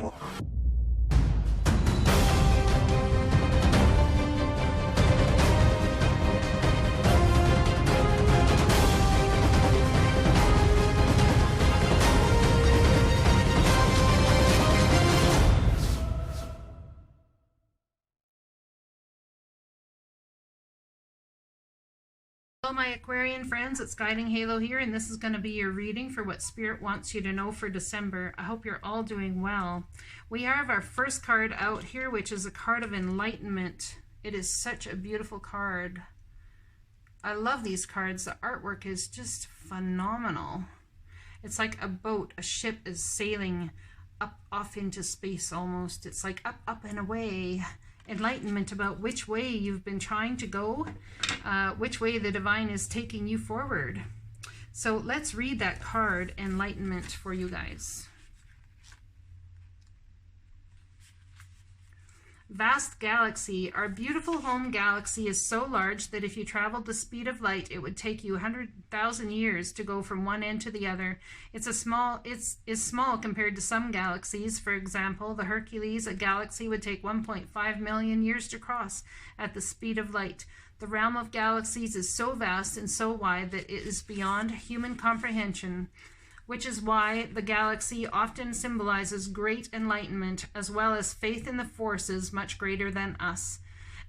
Hello my Aquarian friends, it's Guiding Halo here, and this is going to be your reading for what Spirit wants you to know for December. I hope you're all doing well. We have our first card out here, which is a card of enlightenment. It is such a beautiful card. I love these cards. The artwork is just phenomenal. It's like a boat, a ship is sailing up off into space almost. It's like up and away. Enlightenment about which way you've been trying to go, which way the divine is taking you forward. So let's read that card, enlightenment, for you guys. Vast galaxy. Our beautiful home galaxy is so large that if you traveled the speed of light, it would take you 100,000 years to go from one end to the other. It's small compared to some galaxies. For example, the Hercules, a galaxy would take 1.5 million years to cross at the speed of light. The realm of galaxies is so vast and so wide that it is beyond human comprehension, which is why the galaxy often symbolizes great enlightenment, as well as faith in the forces much greater than us.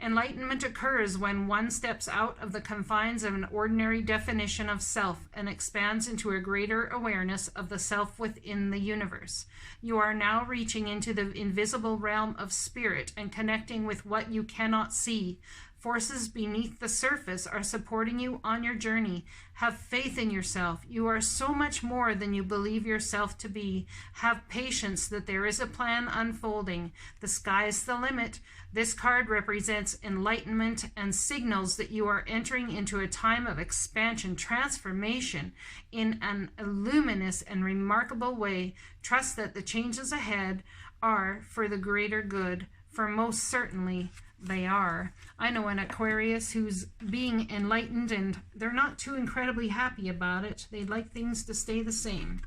Enlightenment occurs when one steps out of the confines of an ordinary definition of self and expands into a greater awareness of the self within the universe. You are now reaching into the invisible realm of spirit and connecting with what you cannot see. Forces beneath the surface are supporting you on your journey. Have faith in yourself. You are so much more than you believe yourself to be. Have patience that there is a plan unfolding. The sky's the limit. This card represents enlightenment and signals that you are entering into a time of expansion, transformation in an luminous and remarkable way. Trust that the changes ahead are for the greater good, for most certainly they are. I know an Aquarius who's being enlightened and they're not too incredibly happy about it. They'd like things to stay the same.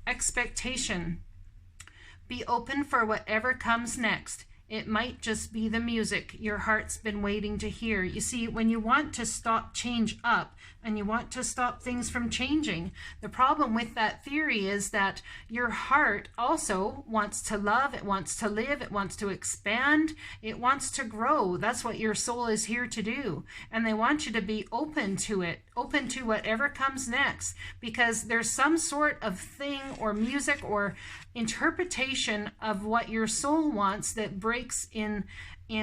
Expectation. Be open for whatever comes next. It might just be the music your heart's been waiting to hear. You see, when you want to stop change up and you want to stop things from changing, the problem with that theory is that your heart also wants to love, it wants to live, it wants to expand, it wants to grow. That's what your soul is here to do. And they want you to be open to it, open to whatever comes next, because there's some sort of thing or music or interpretation of what your soul wants that breaks in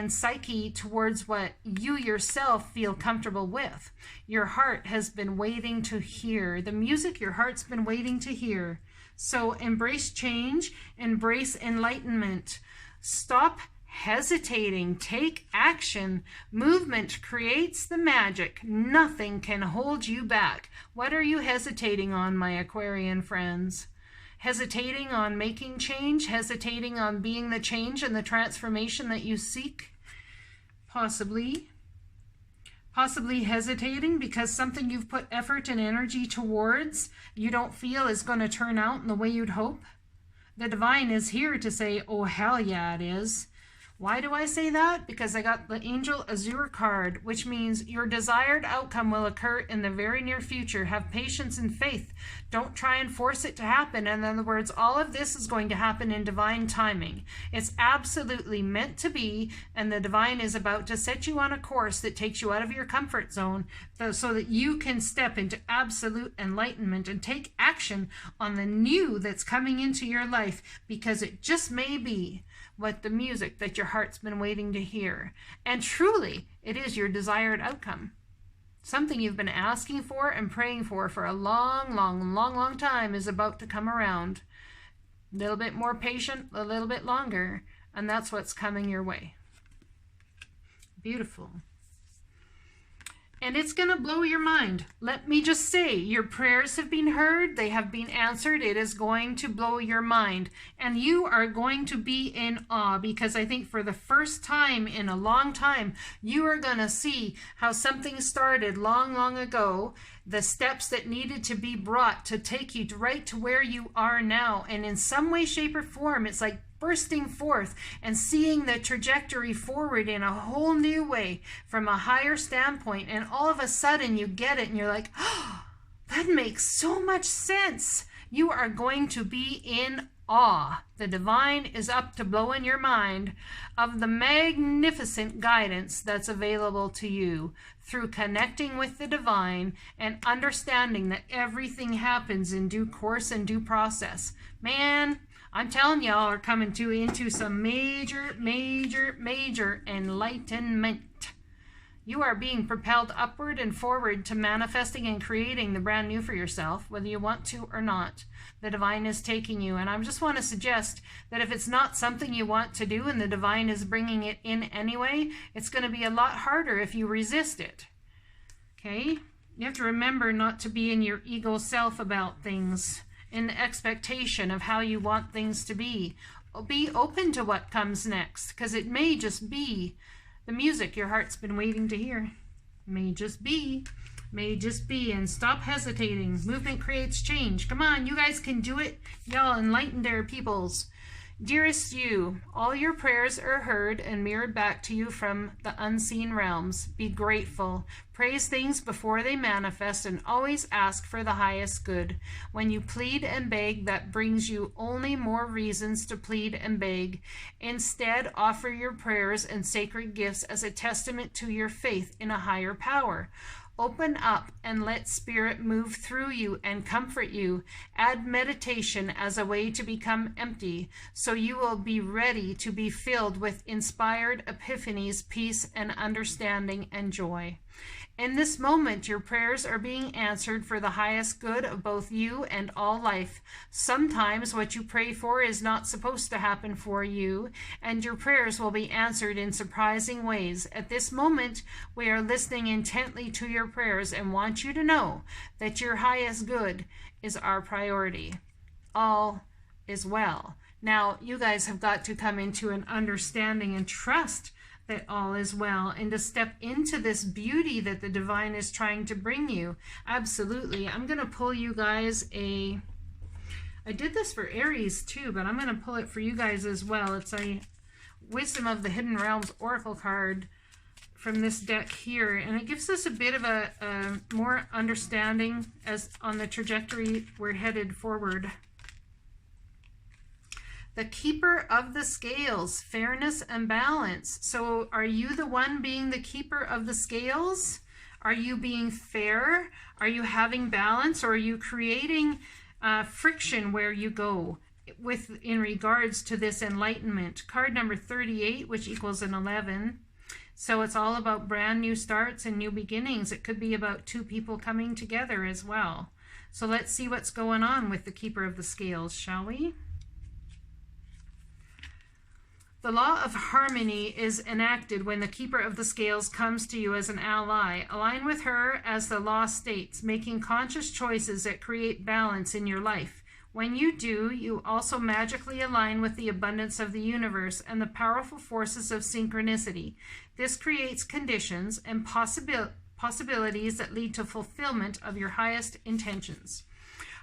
psyche towards what you yourself feel comfortable with. Your heart has been waiting to hear the music your heart's been waiting to hear. So embrace change, embrace enlightenment. Stop hesitating, take action. Movement creates the magic. Nothing can hold you back. What are you hesitating on, my Aquarian friends? Hesitating on making change, hesitating on being the change and the transformation that you seek, possibly hesitating because something you've put effort and energy towards you don't feel is going to turn out in the way you'd hope. The divine is here to say, oh hell yeah it is. Why do I say that? Because I got the Angel Azure card, which means your desired outcome will occur in the very near future. Have patience and faith. Don't try and force it to happen. In other words, all of this is going to happen in divine timing. It's absolutely meant to be, and the divine is about to set you on a course that takes you out of your comfort zone so that you can step into absolute enlightenment and take action on the new that's coming into your life, because it just may be what the music that your heart's been waiting to hear. And truly, it is your desired outcome. Something you've been asking for and praying for a long time is about to come around. A little bit more patient, a little bit longer, and that's what's coming your way. Beautiful. And it's going to blow your mind. Let me just say, your prayers have been heard. They have been answered. It is going to blow your mind. And you are going to be in awe, because I think for the first time in a long time, you are going to see how something started long ago the steps that needed to be brought to take you right to where you are now. And in some way, shape, or form, it's like bursting forth and seeing the trajectory forward in a whole new way from a higher standpoint. And all of a sudden you get it and you're like, oh, that makes so much sense. You are going to be in awe. The divine is up to blowing your mind of the magnificent guidance that's available to you through connecting with the divine and understanding that everything happens in due course and due process. Man, I'm telling y'all are coming into some major enlightenment. You are being propelled upward and forward to manifesting and creating the brand new for yourself, whether you want to or not. The divine is taking you. And I just want to suggest that if it's not something you want to do and the divine is bringing it in anyway, it's going to be a lot harder if you resist it. Okay? You have to remember not to be in your ego self about things, in the expectation of how you want things to be. Be open to what comes next, because it may just be the music your heart's been waiting to hear. May just be, and stop hesitating. Movement creates change. Come on, you guys can do it. Y'all enlightened their peoples. Dearest you, all your prayers are heard and mirrored back to you from the unseen realms. Be grateful. Praise things before they manifest and always ask for the highest good. When you plead and beg, that brings you only more reasons to plead and beg. Instead, offer your prayers and sacred gifts as a testament to your faith in a higher power. Open up and let spirit move through you and comfort you. Add meditation as a way to become empty, so you will be ready to be filled with inspired epiphanies, peace, and understanding and joy. In this moment, your prayers are being answered for the highest good of both you and all life. Sometimes what you pray for is not supposed to happen for you, and your prayers will be answered in surprising ways. At this moment, we are listening intently to your prayers and want you to know that your highest good is our priority. All is well. Now, you guys have got to come into an understanding and trust that all is well, and to step into this beauty that the divine is trying to bring you. Absolutely. I'm going to pull you guys I did this for Aries too, but I'm going to pull it for you guys as well. It's a Wisdom of the Hidden Realms Oracle card from this deck here, and it gives us a bit of a more understanding as on the trajectory we're headed forward. The keeper of the scales, fairness and balance. So are you the one being the keeper of the scales? Are you being fair? Are you having balance? Or are you creating friction where you go in regards to this enlightenment? Card number 38, which equals an 11. So it's all about brand new starts and new beginnings. It could be about two people coming together as well. So let's see what's going on with the keeper of the scales, shall we? The law of harmony is enacted when the keeper of the scales comes to you as an ally. Align with her as the law states, making conscious choices that create balance in your life. When you do, you also magically align with the abundance of the universe and the powerful forces of synchronicity. This creates conditions and possibilities that lead to fulfillment of your highest intentions.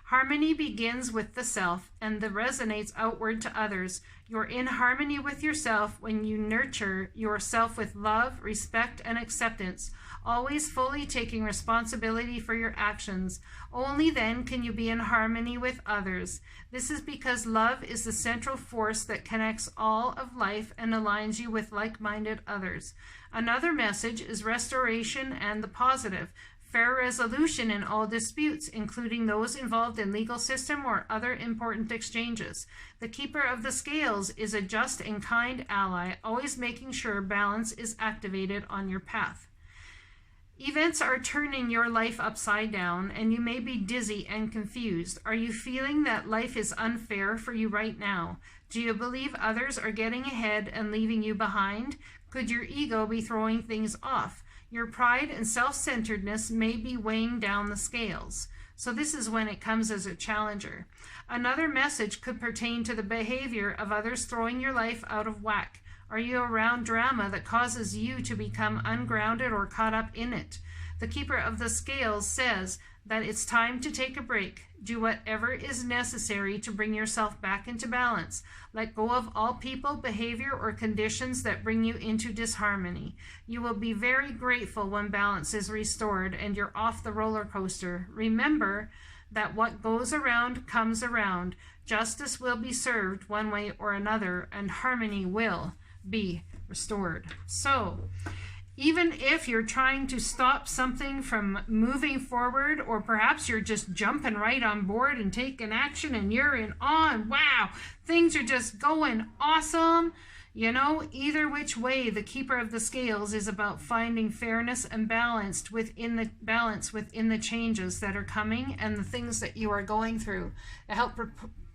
Harmony begins with the self and resonates outward to others. You're in harmony with yourself when you nurture yourself with love, respect, and acceptance, always fully taking responsibility for your actions. Only then can you be in harmony with others. This is because love is the central force that connects all of life and aligns you with like-minded others. Another message is restoration and the positive. Fair resolution in all disputes, including those involved in legal system or other important exchanges. The keeper of the scales is a just and kind ally, always making sure balance is activated on your path. Events are turning your life upside down, and you may be dizzy and confused. Are you feeling that life is unfair for you right now? Do you believe others are getting ahead and leaving you behind? Could your ego be throwing things off? Your pride and self-centeredness may be weighing down the scales. So this is when it comes as a challenger. Another message could pertain to the behavior of others throwing your life out of whack. Are you around drama that causes you to become ungrounded or caught up in it? The keeper of the scales says that it's time to take a break. Do whatever is necessary to bring yourself back into balance. Let go of all people, behavior, or conditions that bring you into disharmony. You will be very grateful when balance is restored and you're off the roller coaster. Remember that what goes around comes around. Justice will be served one way or another, and harmony will be restored. So, even if you're trying to stop something from moving forward, or perhaps you're just jumping right on board and taking action and you're in awe and wow, things are just going awesome. You know, either which way, the keeper of the scales is about finding fairness and balance within the changes that are coming and the things that you are going through to help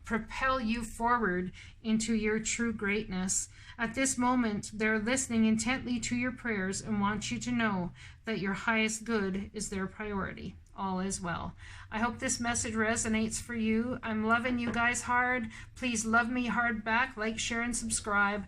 propel you forward into your true greatness. At this moment, they're listening intently to your prayers and want you to know that your highest good is their priority. All is well. I hope this message resonates for you. I'm loving you guys hard. Please love me hard back. Like, share, and subscribe.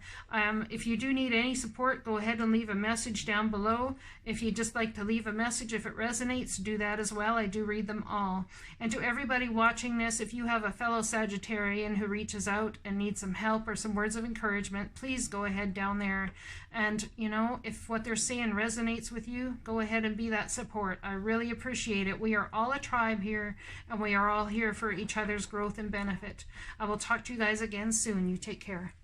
If you do need any support, go ahead and leave a message down below. If you'd just like to leave a message, if it resonates, do that as well. I do read them all. And to everybody watching this, if you have a fellow Sagittarian who reaches out and needs some help or some words of encouragement, please go ahead down there. And, you know, if what they're saying resonates with you, go ahead and be that support. I really appreciate it. We are all a tribe here, and we are all here for each other's growth and benefit. I will talk to you guys again soon. You take care.